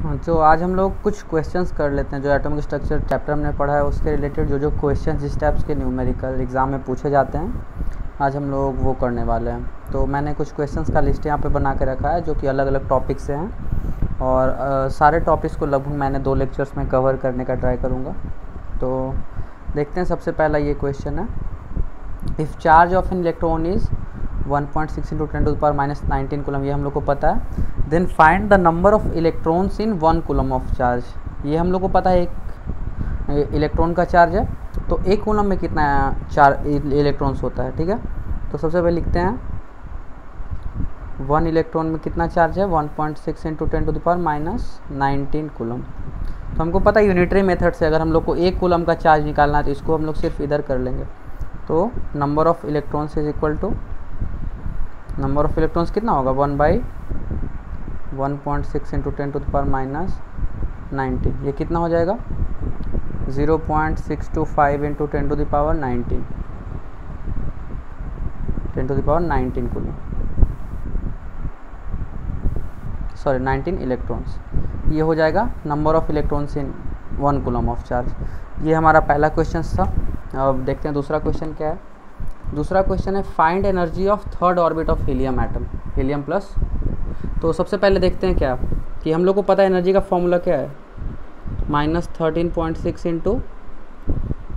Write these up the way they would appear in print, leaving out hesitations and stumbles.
तो आज हम लोग कुछ क्वेश्चंस कर लेते हैं जो एटॉमिक स्ट्रक्चर चैप्टर हमने पढ़ा है उसके रिलेटेड जो क्वेश्चन जिस टाइप्स के न्यूमेरिकल एग्ज़ाम में पूछे जाते हैं आज हम लोग वो करने वाले हैं। तो मैंने कुछ क्वेश्चंस का लिस्ट यहाँ पे बना के रखा है जो कि अलग अलग टॉपिक से हैं और सारे टॉपिक्स को लगभग मैंने 2 लेक्चर्स में कवर करने का ट्राई करूँगा। तो देखते हैं, सबसे पहला ये क्वेश्चन है, if charge of an electron is 1.6 × 10⁻19 coulomb, ये हम लोग को पता है। Then find the number of electrons in 1 coulomb of charge, ये हम लोग को पता है एक इलेक्ट्रॉन का चार्ज है, तो 1 कूलम में कितना इलेक्ट्रॉन्स होता है। ठीक है, तो सबसे पहले लिखते हैं 1 इलेक्ट्रॉन में कितना चार्ज है, 1.6 × 10⁻19 कूलम। तो हमको पता है यूनिटरी मेथड से अगर हम लोग को 1 कूलम का चार्ज निकालना है तो इसको हम लोग सिर्फ इधर कर लेंगे। तो number of electrons is equal to number of electrons कितना होगा 1/1.6 × 10⁻19, ये कितना हो जाएगा 0.625 × 10⁻19 कूलम, सॉरी 19 इलेक्ट्रॉन्स, ये हो जाएगा number of electrons in 1 coulomb of charge. ये हमारा पहला क्वेश्चन था। अब देखते हैं दूसरा क्वेश्चन क्या है। दूसरा क्वेश्चन है find energy of third orbit of helium atom, helium plus. तो सबसे पहले देखते हैं क्या कि हम लोग को पता है एनर्जी का फॉर्मूला क्या है, -13.6 ×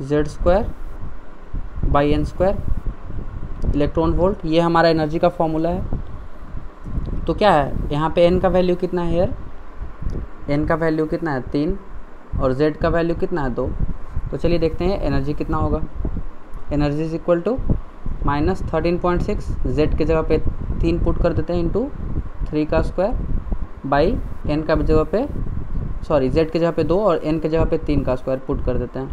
Z²/n² इलेक्ट्रॉन वोल्ट, ये हमारा एनर्जी का फॉर्मूला है। तो क्या है यहाँ पे n का वैल्यू कितना है यार, n का वैल्यू कितना है 3 और z का वैल्यू कितना है 2। तो चलिए देखते हैं एनर्जी कितना होगा। Energy is equal to -13.6, z की जगह पे 3 पुट कर देते हैं इंटू 3 का स्क्वायर बाई n का जगह पे, सॉरी z की जगह पे 2 और n की जगह पे 3 का स्क्वायर पुट कर देते हैं,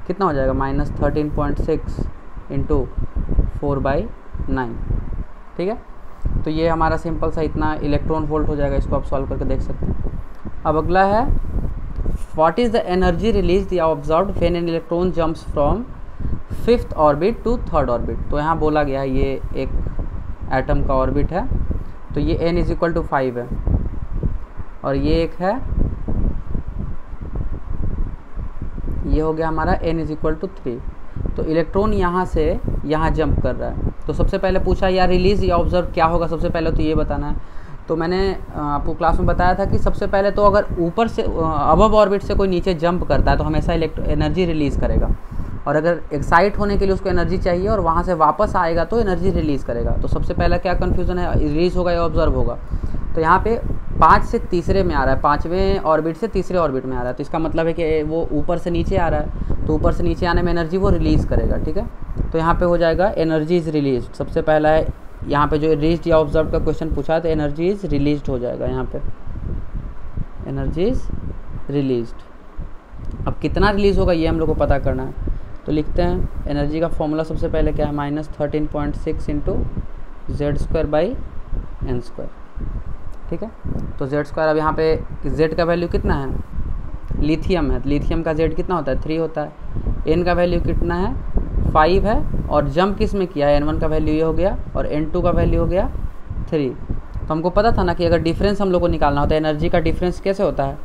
कितना हो जाएगा -13.6 इंटू 4/9। ठीक है, तो ये हमारा सिंपल सा इतना इलेक्ट्रॉन वोल्ट हो जाएगा, इसको आप सॉल्व करके देख सकते हैं। अब अगला है what is the energy release या observed when an electron jumps from 5th orbit to 3rd orbit. तो यहाँ बोला गया है ये एक एटम का ऑर्बिट है, तो ये n इज इक्वल टू 5 है और ये एक है, ये हो गया हमारा n इज इक्वल टू 3। तो इलेक्ट्रॉन यहाँ से यहाँ जंप कर रहा है। तो सबसे पहले पूछा यार रिलीज या ऑब्जर्व क्या होगा, सबसे पहले तो ये बताना है। तो मैंने आपको क्लास में बताया था कि सबसे पहले तो अगर ऊपर से अबव ऑर्बिट से कोई नीचे जंप करता है तो हमेशा एनर्जी रिलीज़ करेगा, और अगर एक्साइट होने के लिए उसको एनर्जी चाहिए और वहाँ से वापस आएगा तो एनर्जी रिलीज़ करेगा। तो सबसे पहला क्या कन्फ्यूज़न है, रिलीज़ होगा या ऑब्जर्व होगा। तो यहाँ पे 5 से तीसरे में आ रहा है, 5वें ऑर्बिट से तीसरे ऑर्बिट में आ रहा है, तो इसका मतलब है कि वो ऊपर से नीचे आ रहा है, तो ऊपर से नीचे आने में एनर्जी वो रिलीज़ करेगा। ठीक है, तो यहाँ पे हो जाएगा एनर्जी इज़ रिलीज। सबसे पहला है यहाँ पे जो रिलीज या ऑब्जर्व का क्वेश्चन पूछा है तो एनर्जी इज़ रिलीज हो जाएगा, यहाँ पे एनर्जी इज़ रिलीज। अब कितना रिलीज़ होगा ये हम लोग को पता करना है, तो लिखते हैं एनर्जी का फॉर्मूला सबसे पहले क्या है, -13.6 × Z²/n²। ठीक है, तो Z² अब यहाँ पे Z का वैल्यू कितना है, लिथियम है, लिथियम का Z कितना होता है 3 होता है, n का वैल्यू कितना है 5 है, और जंप किस में किया है n1 का वैल्यू ये हो गया और n2 का वैल्यू हो गया 3। तो हमको पता था ना कि अगर डिफरेंस हम लोग को निकालना होता है, एनर्जी का डिफरेंस कैसे होता है,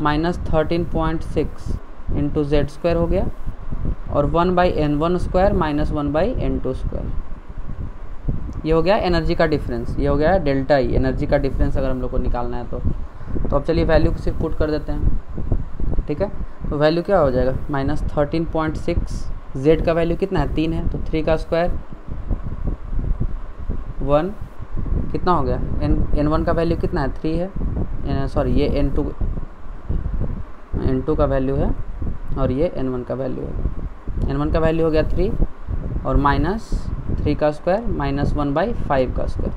-13.6 × Z² हो गया और 1/n1² - 1/n2², ये हो गया एनर्जी का डिफरेंस, ये हो गया डेल्टा ई, एनर्जी का डिफरेंस अगर हम लोग को निकालना है तो अब चलिए वैल्यू सिर्फ पुट कर देते हैं। ठीक है, तो वैल्यू क्या हो जाएगा -13.6, z का वैल्यू कितना है 3 है, तो 3 का स्क्वायर 1 कितना हो गया, n1 का वैल्यू कितना है 3 है, सॉरी ये n2 का वैल्यू है और ये n1 का वैल्यू है, n1 का वैल्यू हो गया 3 और -3 का स्क्वायर -1/5 का स्क्वायर।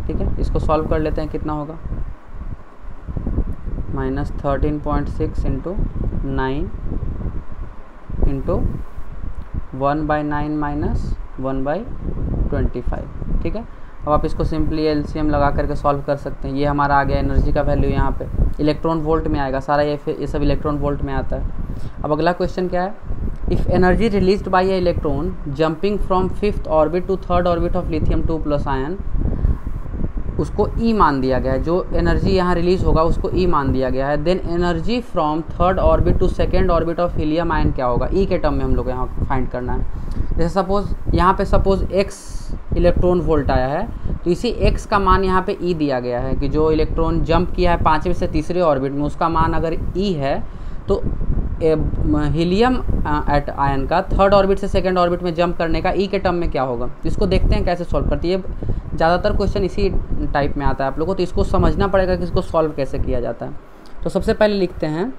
ठीक है, इसको सॉल्व कर लेते हैं, कितना होगा -13.6 × 9 × 1/9 - 1/25। ठीक है, अब आप इसको सिंपली LCM लगा करके सॉल्व कर सकते हैं। ये हमारा आ गया एनर्जी का वैल्यू, यहाँ पे इलेक्ट्रॉन वोल्ट में आएगा सारा, ये सब इलेक्ट्रॉन वोल्ट में आता है। अब अगला क्वेश्चन क्या है, if energy released by a electron jumping from 5th orbit to 3rd orbit of lithium 2+ ion उसको ई मान दिया गया है, जो एनर्जी यहाँ रिलीज होगा उसको ई मान दिया गया है। Then energy from third orbit to second orbit of helium ion क्या होगा, ई के टर्म में हम लोग यहाँ फाइंड करना है। जैसे सपोज यहाँ पे सपोज x इलेक्ट्रॉन वोल्ट आया है, तो इसी x का मान यहाँ पे ई दिया गया है कि जो इलेक्ट्रॉन जंप किया है 5वें से तीसरे ऑर्बिट में, उसका मान अगर ई है तो हीलियम एट आयन का थर्ड ऑर्बिट से सेकेंड ऑर्बिट में जंप करने का ई के टर्म में क्या होगा। इसको देखते हैं कैसे सॉल्व करती है। ज़्यादातर क्वेश्चन इसी टाइप में आता है आप लोगों को, तो इसको समझना पड़ेगा कि इसको सॉल्व कैसे किया जाता है। तो सबसे पहले लिखते हैं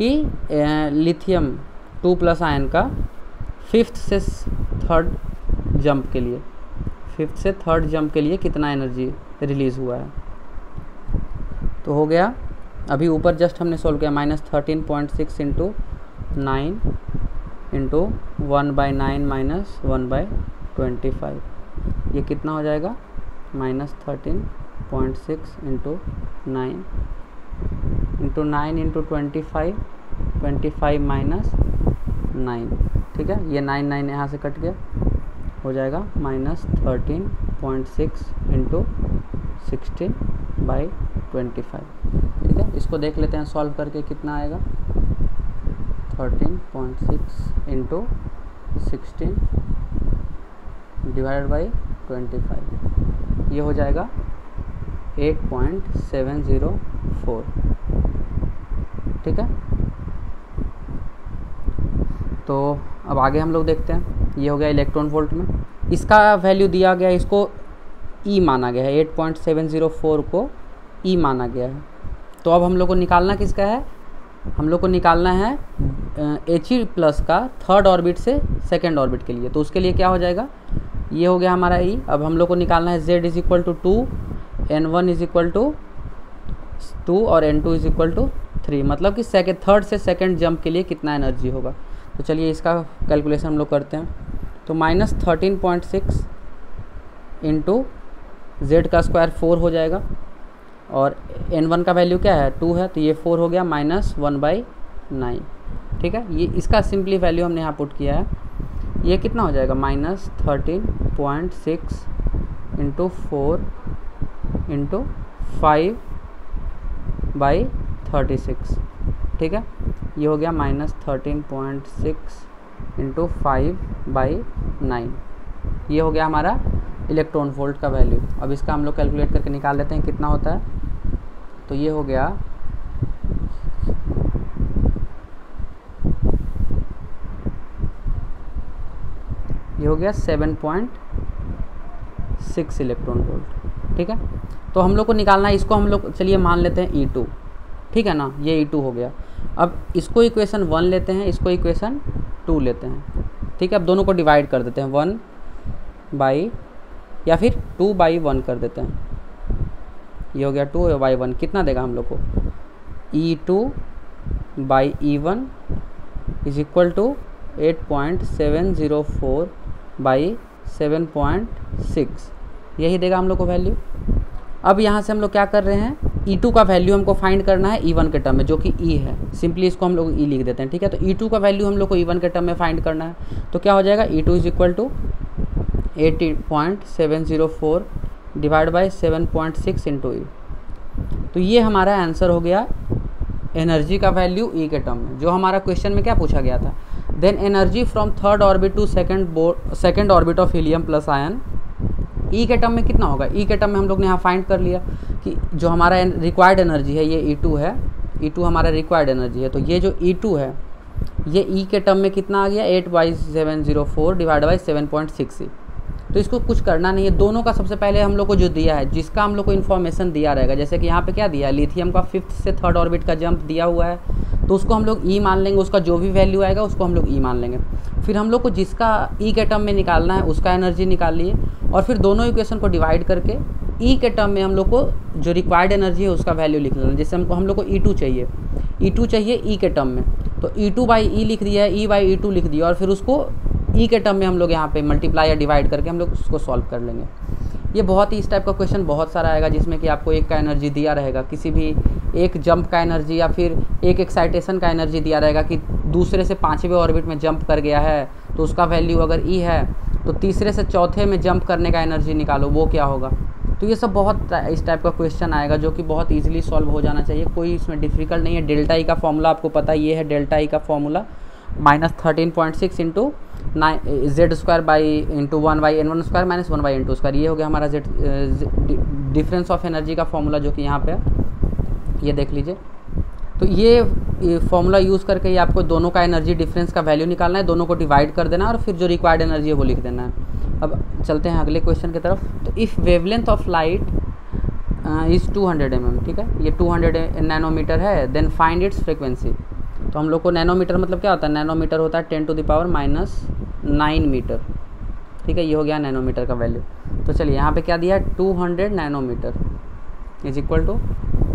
कि लिथियम 2+ आयन का फिफ्थ से थर्ड जंप के लिए कितना एनर्जी रिलीज़ हुआ है। तो हो गया, अभी ऊपर जस्ट हमने सोल्व किया -13.6 इंटू 9 इंटू 1/9 माइनस 1/25, ये कितना हो जाएगा -13.6 इंटू 9 इंटू 9 इंटू 25 माइनस 9, ठीक है। ये 9 यहाँ से कट गया, हो जाएगा -13.6 इंटू 16/25, ठीक है। इसको देख लेते हैं सॉल्व करके कितना आएगा। 13.6 इंटू 16 डिवाइडेड बाई 25, ये हो जाएगा 8.704, ठीक है। तो अब आगे हम लोग देखते हैं, ये हो गया इलेक्ट्रॉन वोल्ट में, इसका वैल्यू दिया गया है, इसको ई माना गया है, 8.704 को ई माना गया है। तो अब हम लोग को निकालना किसका है, हम लोग को निकालना है He+ का थर्ड ऑर्बिट से सेकेंड ऑर्बिट के लिए। तो उसके लिए क्या हो जाएगा, ये हो गया हमारा ई। अब हम लोग को निकालना है Z = 2, N1 = 2 और N2 = 3, मतलब कि थर्ड से सेकेंड जंप के लिए कितना एनर्जी होगा। तो चलिए इसका कैलकुलेशन हम लोग करते हैं। तो -13.6 इंटू Z का स्क्वायर 4 हो जाएगा, और N1 का वैल्यू क्या है 2 है, तो ये 4 हो गया -1/9, ठीक है। ये इसका सिंपली वैल्यू हमने यहाँ पुट किया है, ये कितना हो जाएगा -13.6 इंटू 4 इंटू 5/36, ठीक है। ये हो गया -13.6 इंटू 5/9, ये हो गया हमारा इलेक्ट्रॉन वोल्ट का वैल्यू। अब इसका हम लोग कैलकुलेट करके निकाल लेते हैं कितना होता है। तो ये हो गया ये हो गया 7.6 इलेक्ट्रॉन वोल्ट, ठीक है। तो हम लोग को निकालना है, इसको हम लोग चलिए मान लेते हैं E2, ठीक है ना, ये E2 हो गया। अब इसको इक्वेशन 1 लेते हैं, इसको इक्वेशन 2 लेते हैं, ठीक है। अब दोनों को डिवाइड कर देते हैं, 1 बाई या फिर 2/1 कर देते हैं, ये हो गया 2/1, कितना देगा हम लोग को E2/E1 = 8.704/7.6, यही देगा हम लोग को वैल्यू। अब यहाँ से हम लोग क्या कर रहे हैं, E2 का वैल्यू हमको फाइंड करना है E1 के टर्म में, जो कि E है, सिंपली इसको हम लोग E लिख देते हैं, ठीक है। तो E2 का वैल्यू हम लोग को E1 के टर्म में फाइंड करना है, तो क्या हो जाएगा E2 = 80.704 डिवाइड बाई 7.6 इंटू ई। तो ये हमारा आंसर हो गया एनर्जी का वैल्यू ई के टर्म में, जो हमारा क्वेश्चन में क्या पूछा गया था। Then energy from third orbit to second orbit of helium plus ion, E के टर्म में कितना होगा। ई के टर्म में हम लोग ने यहाँ फाइंड कर लिया कि जो हमारा रिक्वायर्ड एनर्जी है ये E2 है, E2 हमारा रिक्वायर्ड एनर्जी है। तो ये जो E2 है ये ई के टर्म में कितना आ गया 8/704 डिवाइड बाई 7.6। तो इसको कुछ करना नहीं है, दोनों का सबसे पहले हम लोग को जो दिया है, जिसका हम लोग को इन्फॉर्मेशन दिया रहेगा, जैसे कि यहाँ पे क्या दिया है, लिथियम का फिफ्थ से थर्ड ऑर्बिट का जंप दिया हुआ है, तो उसको हम लोग ई मान लेंगे, उसका जो भी वैल्यू आएगा उसको हम लोग ई मान लेंगे। फिर हम लोग को जिसका ई के टर्म में निकालना है उसका एनर्जी निकाल लिए, और फिर दोनों इक्वेशन को डिवाइड करके ई के टर्म में हम लोग को जो रिक्वायर्ड एनर्जी है उसका वैल्यू लिख लेना। जैसे हम लोग को E2 चाहिए, E2 चाहिए ई के टर्म में, तो E2/E लिख दिया है, E/E2 लिख दिया, और फिर उसको ई के टर्म में हम लोग यहाँ पे मल्टीप्लाई या डिवाइड करके हम लोग उसको सॉल्व कर लेंगे। ये बहुत ही इस टाइप का क्वेश्चन बहुत सारा आएगा, जिसमें कि आपको एक का एनर्जी दिया रहेगा, किसी भी एक जंप का एनर्जी या फिर एक एक्साइटेशन का एनर्जी दिया रहेगा कि दूसरे से 5वें ऑर्बिट में जंप कर गया है, तो उसका वैल्यू अगर ई है तो तीसरे से चौथे में जंप करने का एनर्जी निकालो, वो क्या होगा। तो ये सब बहुत इस टाइप का क्वेश्चन आएगा जो कि बहुत ईजिली सॉल्व हो जाना चाहिए, कोई इसमें डिफ़िकल्ट नहीं है। डेल्टा ई का फॉर्मूला आपको पता ये है, डेल्टा ई का formula -13.6 into Z square by into 1/n1 square minus 1/n2 square, ये हो गया हमारा जेड डिफरेंस ऑफ एनर्जी का फॉर्मूला जो कि यहाँ पे है, ये देख लीजिए। तो ये फॉर्मूला यूज़ करके ही आपको दोनों का एनर्जी डिफरेंस का वैल्यू निकालना है, दोनों को डिवाइड कर देना है और फिर जो रिक्वायर्ड एनर्जी है वो लिख देना है। अब चलते हैं अगले क्वेश्चन की तरफ। तो if wavelength of light is 200 mm, ठीक है, ये 200 नैनोमीटर है, देन फाइंड इट्स फ्रिक्वेंसी। तो हम लोग को नैनोमीटर मतलब क्या होता है, नैनोमीटर होता है 10⁻⁹ मीटर, ठीक है, ये हो गया नैनोमीटर का वैल्यू। तो चलिए यहाँ पे क्या दिया है, 200 nanometre is equal to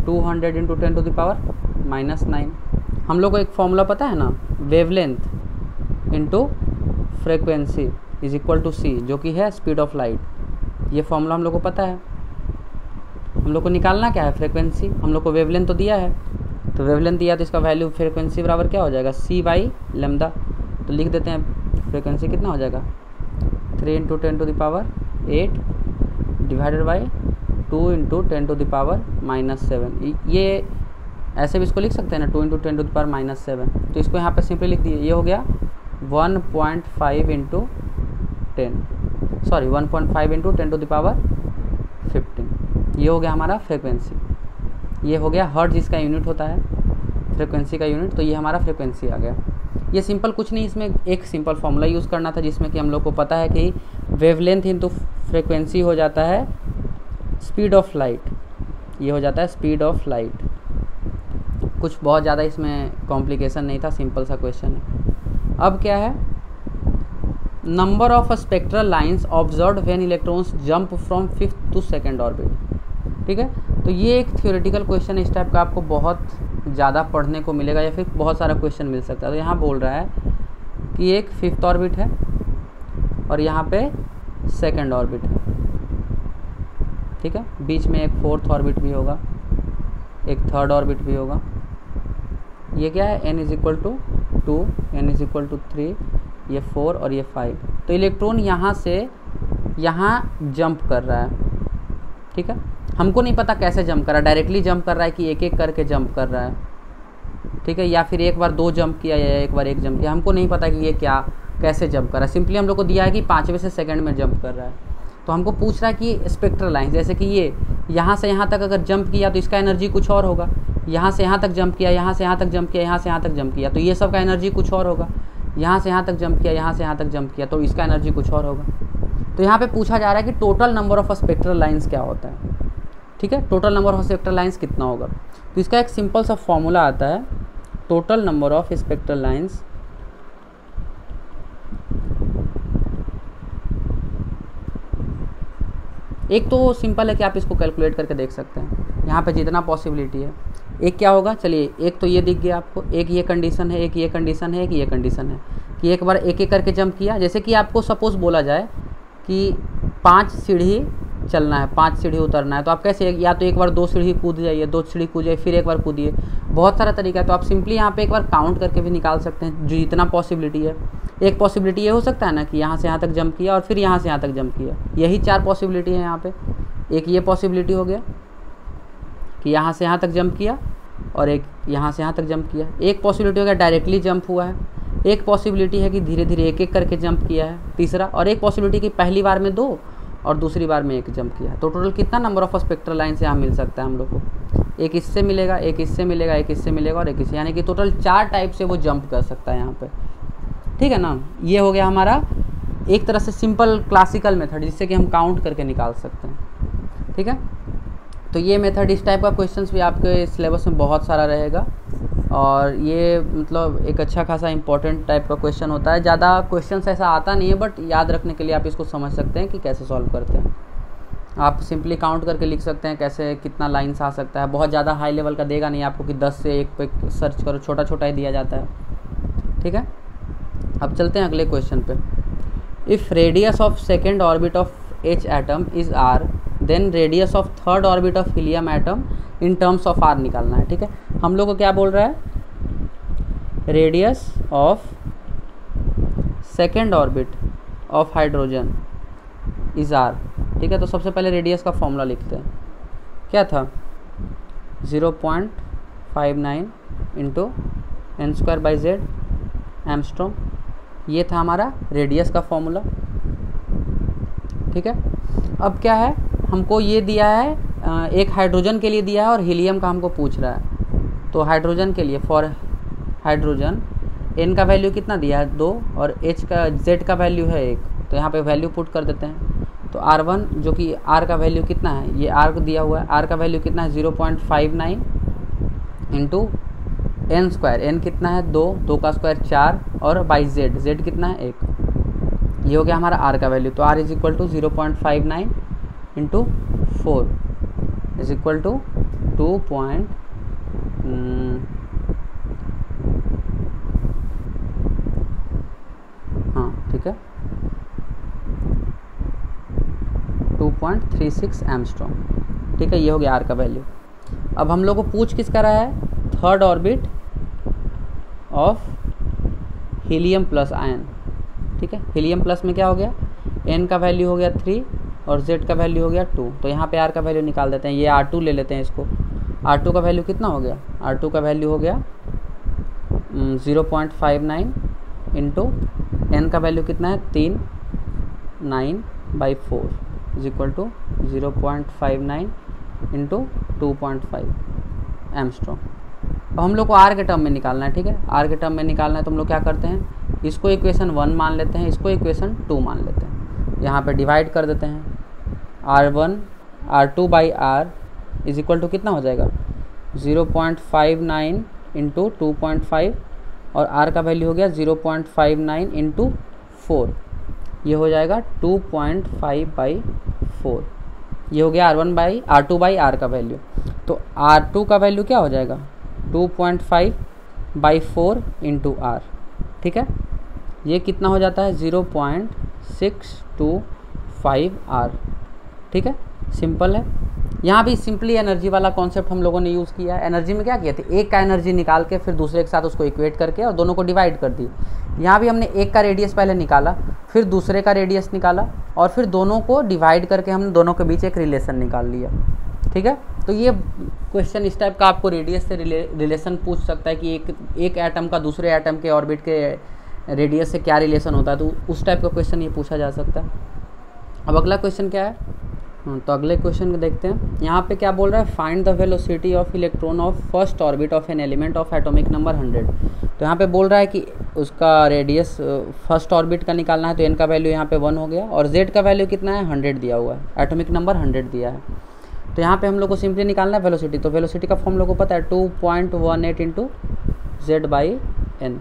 200 into 10⁻⁹। हम लोग को एक फॉर्मूला पता है ना, wavelength into frequency is equal to C, जो कि है स्पीड ऑफ लाइट। ये फॉर्मूला हम लोग को पता है। हम लोग को निकालना क्या है, फ्रिक्वेंसी। हम लोग को वेवलेंथ तो दिया है, तो वेवलेंथ दिया तो इसका वैल्यू फ्रिक्वेंसी बराबर क्या हो जाएगा, c/λ। तो लिख देते हैं फ्रिक्वेंसी कितना हो जाएगा, 3 × 10⁸ डिवाइडेड बाई 2 × 10⁻⁻7। ये ऐसे भी इसको लिख सकते हैं ना, 2 × 10⁻⁻7। तो इसको यहाँ पे सिंपली लिख दिए, ये हो गया 1.5 × 10⁻15। ये हो गया हमारा फ्रिक्वेंसी। ये हो गया हर्ट्ज, इसका यूनिट होता है फ्रिक्वेंसी का यूनिट। तो ये हमारा फ्रिक्वेंसी आ गया। ये सिंपल कुछ नहीं, इसमें एक सिंपल फॉर्मूला यूज़ करना था जिसमें कि हम लोग को पता है कि वेवलेंथ इंटू फ्रिक्वेंसी हो जाता है स्पीड ऑफ लाइट। ये हो जाता है स्पीड ऑफ लाइट। कुछ बहुत ज़्यादा इसमें कॉम्प्लिकेशन नहीं था, सिंपल सा क्वेश्चन है। अब क्या है, number of spectral lines observed when electrons jump from 5th to 2nd orbit, ठीक है। तो ये एक थ्योरेटिकल क्वेश्चन इस टाइप का आपको बहुत ज़्यादा पढ़ने को मिलेगा या फिर बहुत सारा क्वेश्चन मिल सकता है। तो यहाँ बोल रहा है कि एक 5th ऑर्बिट है और यहाँ पे 2nd ऑर्बिट है, ठीक है। बीच में एक 4th ऑर्बिट भी होगा, एक 3rd ऑर्बिट भी होगा। ये क्या है, n = 2, n = 3, ये 4 और ये 5। तो इलेक्ट्रॉन यहाँ से यहाँ जंप कर रहा है, ठीक है। हमको नहीं पता कैसे जंप कर रहा है, डायरेक्टली जंप कर रहा है कि एक एक करके जंप कर रहा है, ठीक है, या फिर एक बार 2 जंप किया या एक बार 1 जंप किया। हमको नहीं पता कि ये क्या कैसे जंप कर रहा है। सिंपली हम लोग को दिया है कि 5वें से सेकंड में जंप कर रहा है। तो हमको पूछ रहा है कि स्पेक्ट्रल लाइन, जैसे कि ये यहाँ से यहाँ तक अगर जंप किया तो इसका एनर्जी कुछ और होगा, यहाँ से यहाँ तक जंप किया, यहाँ से यहाँ तक जंप किया, यहाँ से यहाँ तक जंप किया, तो ये सब का एनर्जी कुछ और होगा। यहाँ से यहाँ तक जंप किया, यहाँ से यहाँ तक जंप किया, तो इसका एनर्जी कुछ और होगा। तो यहाँ पे पूछा जा रहा है कि total number of spectral lines क्या होता है, ठीक है, total number of spectral lines कितना होगा। तो इसका एक सिंपल सा फॉर्मूला आता है, total number of spectral lines एक तो सिंपल है कि आप इसको कैलकुलेट करके देख सकते हैं, यहाँ पे जितना पॉसिबिलिटी है। एक क्या होगा, चलिए एक तो ये दिख गया आपको, एक ये कंडीशन है, एक ये कंडीशन है, एक ये कंडीशन है कि एक बार एक एक करके जंप किया। जैसे कि आपको सपोज बोला जाए कि 5 सीढ़ी चलना है, 5 सीढ़ी उतरना है, तो आप कैसे, या तो एक बार 2 सीढ़ी कूद जाइए, 2 सीढ़ी कूद जाइए, फिर एक बार कूदिए। बहुत सारा तरीका है। तो आप सिंपली यहाँ पे एक बार काउंट करके भी निकाल सकते हैं जो जितना पॉसिबिलिटी है। एक पॉसिबिलिटी ये हो सकता है ना कि यहाँ से यहाँ तक जंप किया और फिर यहाँ से यहाँ तक जंप किया, यही 4 पॉसिबिलिटी है यहाँ पे। एक ये पॉसिबिलिटी हो गया कि यहाँ से यहाँ तक जंप किया और एक यहाँ से यहाँ तक जंप किया। एक पॉसिबिलिटी हो गया डायरेक्टली जंप हुआ है। एक पॉसिबिलिटी है कि धीरे धीरे एक एक करके जंप किया है, तीसरा। और एक पॉसिबिलिटी कि पहली बार में 2 और दूसरी बार में 1 जंप किया है। तो टोटल कितना नंबर ऑफ स्पेक्ट्रल लाइन से यहाँ मिल सकता है हम लोग को, एक इससे मिलेगा, एक इससे मिलेगा, एक इससे मिलेगा और एक इससे, यानी कि टोटल 4 टाइप से वो जंप कर सकता है यहाँ पे, ठीक है ना। ये हो गया हमारा एक तरह से सिंपल क्लासिकल मेथड जिससे कि हम काउंट करके निकाल सकते हैं, ठीक है। तो ये मेथड, इस टाइप का क्वेश्चंस भी आपके सिलेबस में बहुत सारा रहेगा और ये मतलब एक अच्छा खासा इंपॉर्टेंट टाइप का क्वेश्चन होता है। ज़्यादा क्वेश्चंस ऐसा आता नहीं है, बट याद रखने के लिए आप इसको समझ सकते हैं कि कैसे सॉल्व करते हैं। आप सिंपली काउंट करके लिख सकते हैं कैसे कितना लाइन्स आ सकता है। बहुत ज़्यादा हाई लेवल का देगा नहीं आपको कि 10 से 1 पे सर्च करो, छोटा छोटा ही दिया जाता है, ठीक है। अब चलते हैं अगले क्वेश्चन पे। If radius of second orbit of H atom is R, then radius of third orbit of helium atom in terms of R निकालना है, ठीक है। हम लोग को क्या बोल रहा है, radius of second orbit of hydrogen is R, ठीक है। तो सबसे पहले रेडियस का फॉर्मूला लिखते हैं, क्या था 0.59 इंटू n²/z एम्स्ट्रॉम, ये था हमारा रेडियस का फॉर्मूला, ठीक है। अब क्या है, हमको ये दिया है एक हाइड्रोजन के लिए दिया है और हीलियम का हमको पूछ रहा है। तो हाइड्रोजन के लिए, फॉर हाइड्रोजन n का वैल्यू कितना दिया है 2 और z का वैल्यू है 1, तो यहाँ पे वैल्यू पुट कर देते हैं। तो R1 जो कि R का वैल्यू कितना है, ये R को दिया हुआ है, R का वैल्यू कितना है 0.59 इंटू n², n कितना है 2, 2 का स्क्वायर 4 और बाई z कितना है 1, ये हो गया हमारा R का वैल्यू। तो R is equal to 0.59 into 4 is equal to 2. हाँ ठीक है 2.36 एम्स्ट्रॉम, ठीक है। ये हो गया R का वैल्यू। अब हम लोग को पूछ किसका रहा है, third orbit of helium plus ion, ठीक है। हीलियम प्लस में क्या हो गया, n का वैल्यू हो गया 3 और z का वैल्यू हो गया 2, तो यहाँ पे R का वैल्यू निकाल देते हैं। ये R2 ले लेते हैं इसको, R2 का वैल्यू कितना हो गया, R2 का वैल्यू हो गया 0.59 इंटू n का वैल्यू कितना है 3, 9/4 इज इक्वल टू 0.59 इंटू 2.5 एम्स्ट्रॉम। अब हम लोग को R के टर्म में निकालना है, ठीक है। R के टर्म में निकालना है तो हम लोग क्या करते हैं, इसको इक्वेशन 1 मान लेते हैं, इसको इक्वेशन 2 मान लेते हैं, यहाँ पे डिवाइड कर देते हैं। R2/R इज इक्वल टू कितना हो जाएगा 0.59 इंटू 2.5 और R का वैल्यू हो गया 0.59 इंटू 4, ये हो जाएगा 2.5/4, ये हो गया R2/R का वैल्यू। तो R2 का वैल्यू क्या हो जाएगा 2.5/4 इंटू R, ठीक है। ये कितना हो जाता है 0.625 R, ठीक है। सिंपल है। यहाँ भी सिंपली एनर्जी वाला कॉन्सेप्ट हम लोगों ने यूज़ किया है। एनर्जी में क्या किया था, एक का एनर्जी निकाल के फिर दूसरे के साथ उसको इक्वेट करके और दोनों को डिवाइड कर दी। यहाँ भी हमने एक का रेडियस पहले निकाला, फिर दूसरे का रेडियस निकाला और फिर दोनों को डिवाइड करके हमने दोनों के बीच एक रिलेशन निकाल लिया, ठीक है। तो ये क्वेश्चन इस टाइप का आपको रेडियस से रिलेशन पूछ सकता है कि एक एटम का दूसरे एटम के ऑर्बिट के रेडियस से क्या रिलेशन होता है, तो उस टाइप का क्वेश्चन ये पूछा जा सकता है। अब अगला क्वेश्चन क्या है, तो अगले क्वेश्चन को देखते हैं। यहाँ पे क्या बोल रहा है, find the velocity of electron of first orbit of an element of atomic number 100। तो यहाँ पे बोल रहा है कि उसका रेडियस फर्स्ट ऑर्बिट का निकालना है, तो एन का वैल्यू यहाँ पे 1 हो गया और जेड का वैल्यू कितना है 100 दिया हुआ है, एटॉमिक नंबर 100 दिया है। तो यहाँ पे हम लोग को सिंपली निकालना है वेलोसिटी। तो वेलोसिटी का फॉर्म हम लोग को पता है 2.18 इंटू z/n।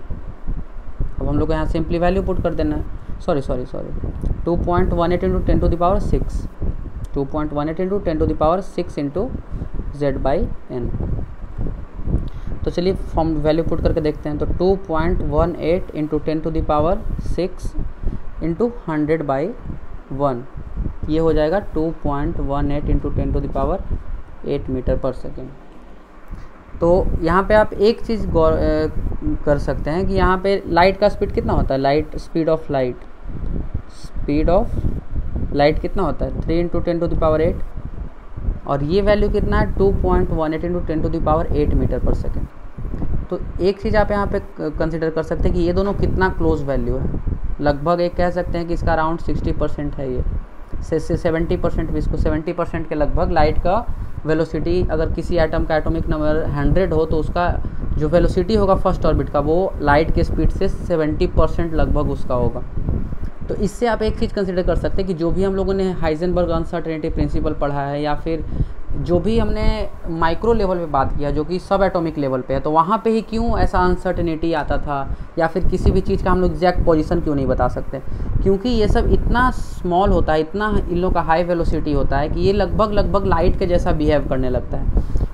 अब हम लोग को यहाँ सिंपली वैल्यू पुट कर देना है, sorry 2.18 into 10⁶, 2.18 into 10⁶ into z/n। तो चलिए फॉर्म वैल्यू पुट करके देखते हैं। तो 2.18 इंटू 10⁶ इंटू 100/1, ये हो जाएगा 2.18 इंटू 10⁸ मीटर पर सेकेंड। तो यहाँ पे आप एक चीज़ गौर कर सकते हैं कि यहाँ पे लाइट का स्पीड कितना होता है, स्पीड ऑफ लाइट कितना होता है 3 इंटू 10⁸, और ये वैल्यू कितना है 2.18 इंटू 10⁸ मीटर पर सेकेंड। तो एक चीज़ आप यहाँ पे कंसिडर कर सकते हैं कि ये दोनों कितना क्लोज वैल्यू है। लगभग एक कह सकते हैं कि इसका अराउंड 60% है, ये से 70% भी, इसको 70% के लगभग लाइट का वेलोसिटी, अगर किसी एटम का एटॉमिक नंबर 100 हो तो उसका जो वेलोसिटी होगा फर्स्ट ऑर्बिट का वो लाइट के स्पीड से 70% लगभग उसका होगा। तो इससे आप एक चीज़ कंसिडर कर सकते हैं कि जो भी हम लोगों ने हाइजेनबर्ग अनसर्टेनिटी प्रिंसिपल पढ़ा है या फिर जो भी हमने माइक्रो लेवल पे बात किया जो कि सब एटॉमिक लेवल पे है, तो वहाँ पे ही क्यों ऐसा अनसर्टेनिटी आता था या फिर किसी भी चीज़ का हम लोग एग्जैक्ट पोजीशन क्यों नहीं बता सकते, क्योंकि ये सब इतना स्मॉल होता है, इतना इन लोग का हाई वेलोसिटी होता है कि ये लगभग लाइट के जैसा बिहेव करने लगता है।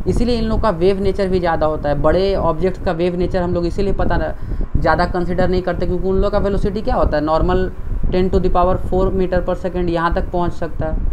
इसीलिए इन लोग का वेव नेचर भी ज़्यादा होता है। बड़े ऑब्जेक्ट का वेव नेचर हम लोग इसीलिए ज़्यादा कंसिडर नहीं करते क्योंकि उन लोग का वेलोसिटी क्या होता है, नॉर्मल 10⁴ मीटर पर सेकेंड यहाँ तक पहुँच सकता है।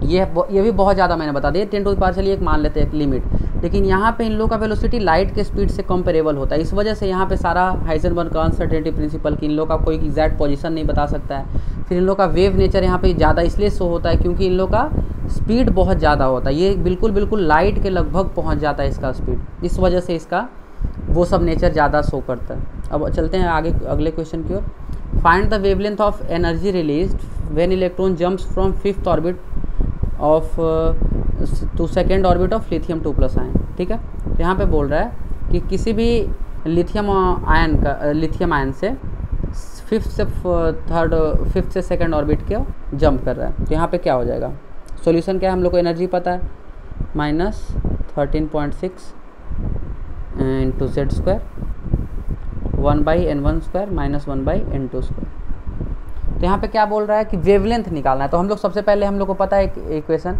ये भी बहुत ज़्यादा मैंने बता दिया, 10⁻, चलिए एक मान लेते हैं एक लिमिट, लेकिन यहाँ पे इन लोगों का वेलोसिटी लाइट के स्पीड से कंपेरेबल होता है। इस वजह से यहाँ पे सारा हाइजेनबर्ग का अनसर्टेनिटी प्रिंसिपल की इन लोगों का कोई एग्जैक्ट पोजीशन नहीं बता सकता है। फिर इन लोग का वेव नेचर यहाँ पे ज़्यादा इसलिए शो होता है क्योंकि इन लोग का स्पीड बहुत ज़्यादा होता है, ये बिल्कुल लाइट के लगभग पहुँच जाता है इसका स्पीड, इस वजह से इसका वो सब नेचर ज़्यादा शो करता है। अब चलते हैं आगे अगले क्वेश्चन की ओर। Find the wavelength of energy released when electron jumps from 5th orbit of to 2nd orbit of lithium 2+ ion. ठीक है, तो यहाँ पे बोल रहा है कि किसी भी लिथियम आयन से 5th से 2nd ऑर्बिट के जंप कर रहा है, तो यहाँ पे क्या हो जाएगा। सॉल्यूशन क्या है, हम लोग को एनर्जी पता है, -13.6 into Z square 1/n1² -1/n2²। तो यहाँ पे क्या बोल रहा है कि वेवलेंथ निकालना है। तो हम लोग सबसे पहले हम लोग को पता है इक्वेशन,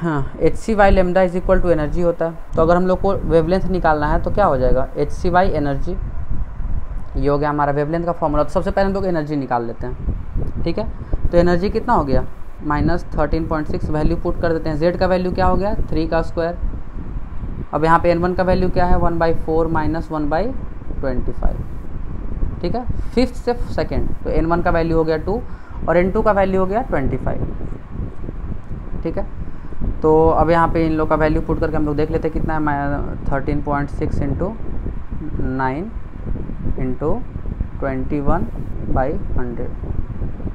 हाँ, hc/λ is equal to energy होता है। तो अगर हम लोग को वेवलेंथ निकालना है तो क्या हो जाएगा, hc/एनर्जी, ये हो गया हमारा वेवलेंथ का फॉर्मूला। तो सबसे पहले हम लोग एनर्जी निकाल लेते हैं। ठीक है, तो एनर्जी कितना हो गया, -13.6, वैल्यू पुट कर देते हैं। z का वैल्यू क्या हो गया, 3 का स्क्वायर। अब यहाँ पे n1 का वैल्यू क्या है, 1/4 -1/25। ठीक है, 5th से 2nd, तो n1 का वैल्यू हो गया 2 और n2 का वैल्यू हो गया 25। ठीक है, तो अब यहाँ पे इन लोग का वैल्यू पुट करके हम लोग देख लेते हैं कितना है, 13.6 इंटू 9 इंटू 21/100,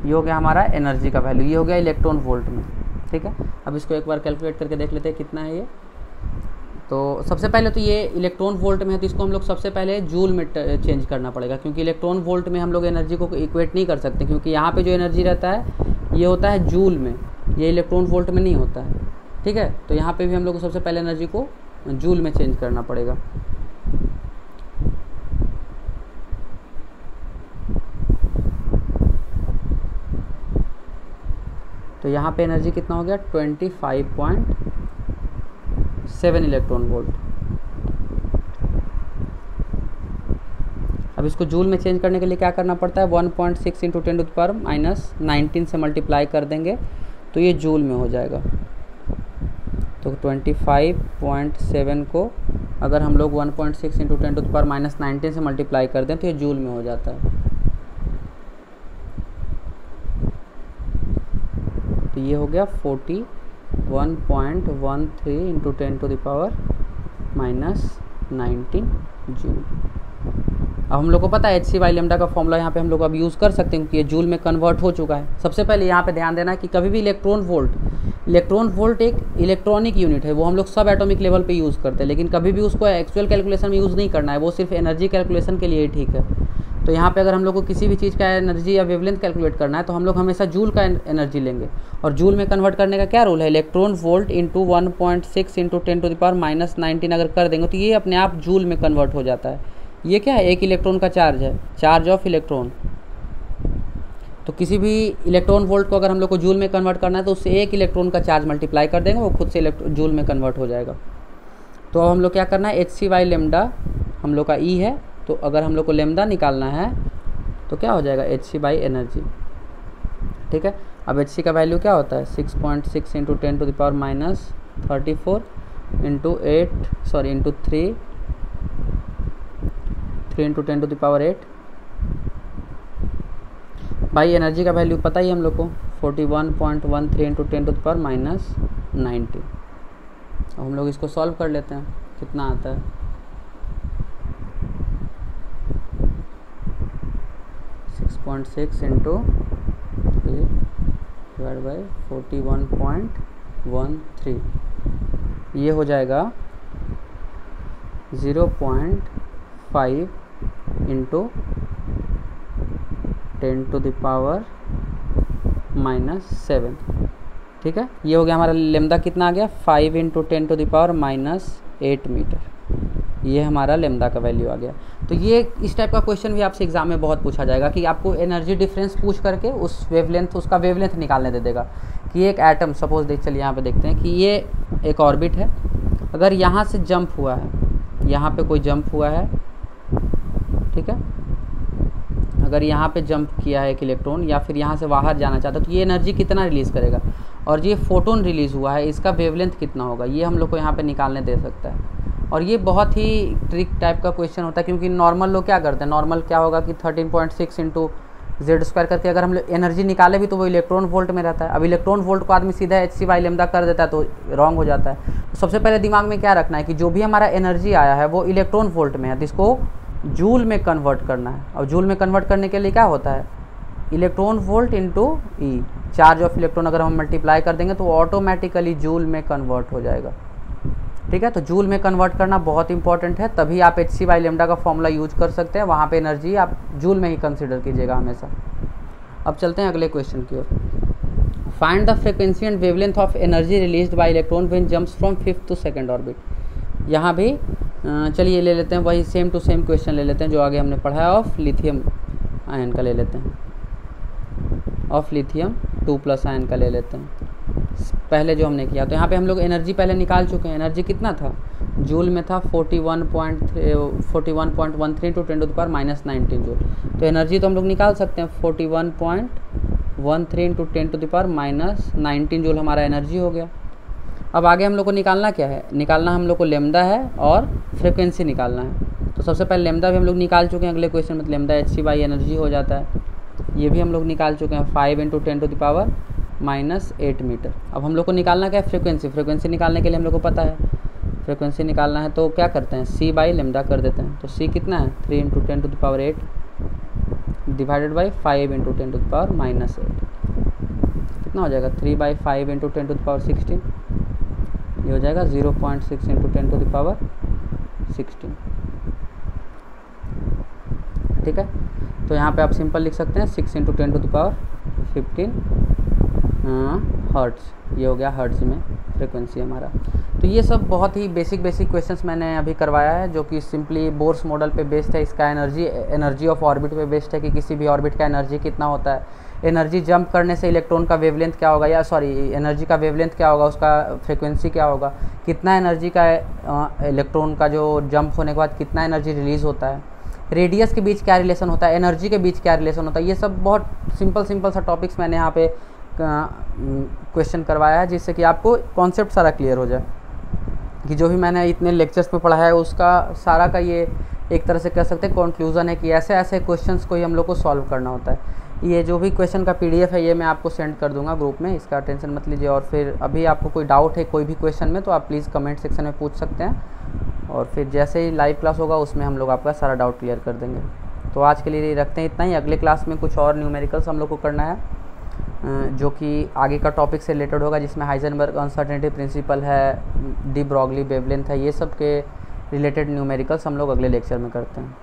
ये हो गया हमारा एनर्जी का वैल्यू, ये हो गया इलेक्ट्रॉन वोल्ट में। ठीक है, अब इसको एक बार कैलकुलेट करके देख लेते हैं कितना है ये। तो सबसे पहले तो ये इलेक्ट्रॉन वोल्ट में है, तो इसको हम लोग सबसे पहले जूल में चेंज करना पड़ेगा, क्योंकि इलेक्ट्रॉन वोल्ट में हम लोग एनर्जी को इक्वेट नहीं कर सकते, क्योंकि यहाँ पे जो एनर्जी रहता है ये होता है जूल में, ये इलेक्ट्रॉन वोल्ट में नहीं होता है। ठीक है, तो यहाँ पे भी हम लोग को सबसे पहले एनर्जी को जूल में चेंज करना पड़ेगा। तो यहाँ पे एनर्जी कितना हो गया, 25.7 इलेक्ट्रॉन वोल्ट। अब इसको जूल में चेंज करने के लिए क्या करना पड़ता है, 1.6 इंटू 10⁻⁻19 से मल्टीप्लाई कर देंगे तो ये जूल में हो जाएगा। तो 25.7 को अगर हम लोग 1.6 इंटू 10⁻⁻19 से मल्टीप्लाई कर दें तो ये जूल में हो जाता है। तो ये हो गया 41.13 इंटू 10⁻⁻19 जूल। अब हम लोग को पता है hc/λ का फॉर्मूला यहाँ पे हम लोग अब यूज़ कर सकते हैं, क्योंकि ये जूल में कन्वर्ट हो चुका है। सबसे पहले यहाँ पे ध्यान देना कि कभी भी इलेक्ट्रॉन वोल्ट एक इलेक्ट्रॉनिक यूनिट है, वो हम लोग सब एटॉमिक लेवल पे यूज़ करते हैं, लेकिन कभी भी उसको एक्चुअल कैलकुलेशन में यूज़ नहीं करना है, वो सिर्फ एनर्जी कैलकुलेशन के लिए ही ठीक है। तो यहाँ पे अगर हम लोग को किसी भी चीज़ का एनर्जी या वेवलेंथ कैलकुलेट करना है तो हम लोग हमेशा जूल का एनर्जी लेंगे, और जूल में कन्वर्ट करने का क्या रूल है, इलेक्ट्रॉन वोल्ट इंटू 1.6 इंटू 10⁻⁻19 अगर कर देंगे तो ये अपने आप जूल में कन्वर्ट हो जाता है। ये क्या है, एक इलेक्ट्रॉन का चार्ज है, चार्ज ऑफ इलेक्ट्रॉन। तो किसी भी इलेक्ट्रॉन वोल्ट को अगर हम लोग को जूल में कन्वर्ट करना है तो उससे एक इलेक्ट्रॉन का चार्ज मल्टीप्लाई कर देंगे, वो खुद से जूल में कन्वर्ट हो जाएगा। तो अब हम लोग क्या करना है, hc/λ हम लोग का E है, तो अगर हम लोग को लेमडा निकालना है तो क्या हो जाएगा, hc/एनर्जी। ठीक है, अब hc का वैल्यू क्या होता है, 6.6 इंटू 10⁻34 इंटू 3 इंटू 10⁸ भाई एनर्जी का वैल्यू पता ही हम लोग को 41.13 इंटू 10⁻⁻19। अब हम लोग इसको सॉल्व कर लेते हैं, कितना आता है, 6.6 इंटू 3/41.13, ये हो जाएगा 0.5 इंटू 10⁻⁻7। ठीक है, ये हो गया हमारा लेमदा, कितना आ गया, 5 इंटू 10⁻⁻8 मीटर, ये हमारा लेमदा का वैल्यू आ गया। तो ये इस टाइप का क्वेश्चन भी आपसे एग्जाम में बहुत पूछा जाएगा कि आपको एनर्जी डिफरेंस पूछ करके उसका वेवलेंथ निकालने दे देगा कि एक एटम, सपोज चलिए यहाँ पे देखते हैं कि ये एक ऑर्बिट है, अगर यहाँ से जंप हुआ है, यहाँ पे कोई जंप हुआ है, ठीक है, अगर यहाँ पे जंप किया है एक इलेक्ट्रॉन या फिर यहाँ से बाहर जाना चाहता है तो ये एनर्जी कितना रिलीज़ करेगा, और ये फोटोन रिलीज़ हुआ है, इसका वेवलेंथ कितना होगा, ये हम लोग को यहाँ पे निकालने दे सकता है। और ये बहुत ही ट्रिक टाइप का क्वेश्चन होता है, क्योंकि नॉर्मल लोग क्या करते हैं, नॉर्मल क्या होगा कि 13.6 इंटू जेड स्क्वायर करके अगर हम एनर्जी निकाले भी तो वो इलेक्ट्रॉन वोल्ट में रहता है। अब इलेक्ट्रॉन वोल्ट को आदमी सीधा एच सी बाई लेमदा कर देता है तो रॉन्ग हो जाता है। तो सबसे पहले दिमाग में क्या रखना है कि जो भी हमारा एनर्जी आया है वो इलेक्ट्रॉन वोल्ट में है, तो इसको जूल में कन्वर्ट करना है। और जूल में कन्वर्ट करने के लिए क्या होता है, electron volt into E, charge of electron अगर हम मल्टीप्लाई कर देंगे तो ऑटोमेटिकली जूल में कन्वर्ट हो जाएगा। ठीक है, तो जूल में कन्वर्ट करना बहुत इंपॉर्टेंट है, तभी आप एच सी बाई लेमडा का फॉर्मूला यूज कर सकते हैं। वहाँ पे एनर्जी आप जूल में ही कंसिडर कीजिएगा हमेशा। अब चलते हैं अगले क्वेश्चन की ओर। Find the frequency and wavelength of energy released by electron when jumps from 5th to 2nd orbit. यहाँ भी चलिए ले लेते हैं वही सेम टू सेम क्वेश्चन ले लेते हैं जो आगे हमने पढ़ा है, ऑफ लिथियम आयन का ले लेते हैं, ऑफ लिथियम 2+ आयन का ले लेते हैं पहले जो हमने किया। तो यहाँ पे हम लोग एनर्जी पहले निकाल चुके हैं। एनर्जी कितना था, जूल में था 41.13 × 10⁻⁻19 जूल। तो एनर्जी तो हम लोग निकाल सकते हैं, 41.13 × 10⁻⁻19 जूल हमारा एनर्जी हो गया। अब आगे हम लोग को निकालना क्या है, निकालना हम लोग को लेमदा है और फ्रिक्वेंसी निकालना है। तो सबसे पहले लेमदा भी हम लोग निकाल चुके हैं अगले क्वेश्चन में, lambda H C by energy हो जाता है, ये भी हम लोग निकाल चुके हैं 5 × 10⁻⁻8 मीटर। अब हम लोग को निकालना क्या है, फ्रिक्वेंसी। फ्रिक्वेंसी निकालने के लिए हम लोग को पता है फ्रिक्वेंसी निकालना है, तो क्या करते हैं, सी बाई लेमडा कर देते हैं। तो सी कितना है, 3 × 10⁸ डिवाइडेड बाई 5 × 10⁻⁻8 कितना हो जाएगा, 3/5 × 10⁻16 ये हो जाएगा 0.6 × 10⁻16। ठीक है, तो यहाँ पे आप सिंपल लिख सकते हैं 6 × 10⁻15 हर्ट्ज़, ये हो गया हर्ट्ज़ में फ्रिक्वेंसी हमारा। तो ये सब बहुत ही बेसिक क्वेश्चंस मैंने अभी करवाया है जो कि सिंपली बोर्स मॉडल पे बेस्ड है। इसका एनर्जी ऑफ ऑर्बिट पे बेस्ड है कि किसी भी ऑर्बिट का एनर्जी कितना होता है, एनर्जी जंप करने से इलेक्ट्रॉन का वेवलेंथ क्या होगा, या सॉरी एनर्जी का वेवलेंथ क्या होगा, उसका फ्रिक्वेंसी क्या होगा, कितना एनर्जी का इलेक्ट्रॉन का जो जंप होने के बाद कितना एनर्जी रिलीज़ होता है, रेडियस के बीच क्या रिलेशन होता है, एनर्जी के बीच क्या रिलेशन होता है। ये सब बहुत सिंपल सा टॉपिक्स मैंने यहाँ पे क्वेश्चन करवाया है, जिससे कि आपको कॉन्सेप्ट सारा क्लियर हो जाए कि जो भी मैंने इतने लेक्चर्स पे पढ़ा है उसका सारा का ये एक तरह से कह सकते हैं कंक्लूजन है कि ऐसे क्वेश्चंस को ही हम लोग को सॉल्व करना होता है। ये जो भी क्वेश्चन का PDF है ये मैं आपको सेंड कर दूंगा ग्रुप में, इसका टेंशन मत लीजिए। और फिर अभी आपको कोई डाउट है कोई भी क्वेश्चन में तो आप प्लीज़ कमेंट सेक्शन में पूछ सकते हैं, और फिर जैसे ही लाइव क्लास होगा उसमें हम लोग आपका सारा डाउट क्लियर कर देंगे। तो आज के लिए रखते हैं इतना ही। अगले क्लास में कुछ और न्यूमेरिकल्स हम लोग को करना है जो कि आगे का टॉपिक से रिलेटेड होगा, जिसमें हाइजेनबर्ग अनसर्टेनिटी प्रिंसिपल है, डी ब्रॉगली वेवलेंथ है, ये सब के रिलेटेड न्यूमेरिकल्स हम लोग अगले लेक्चर में करते हैं।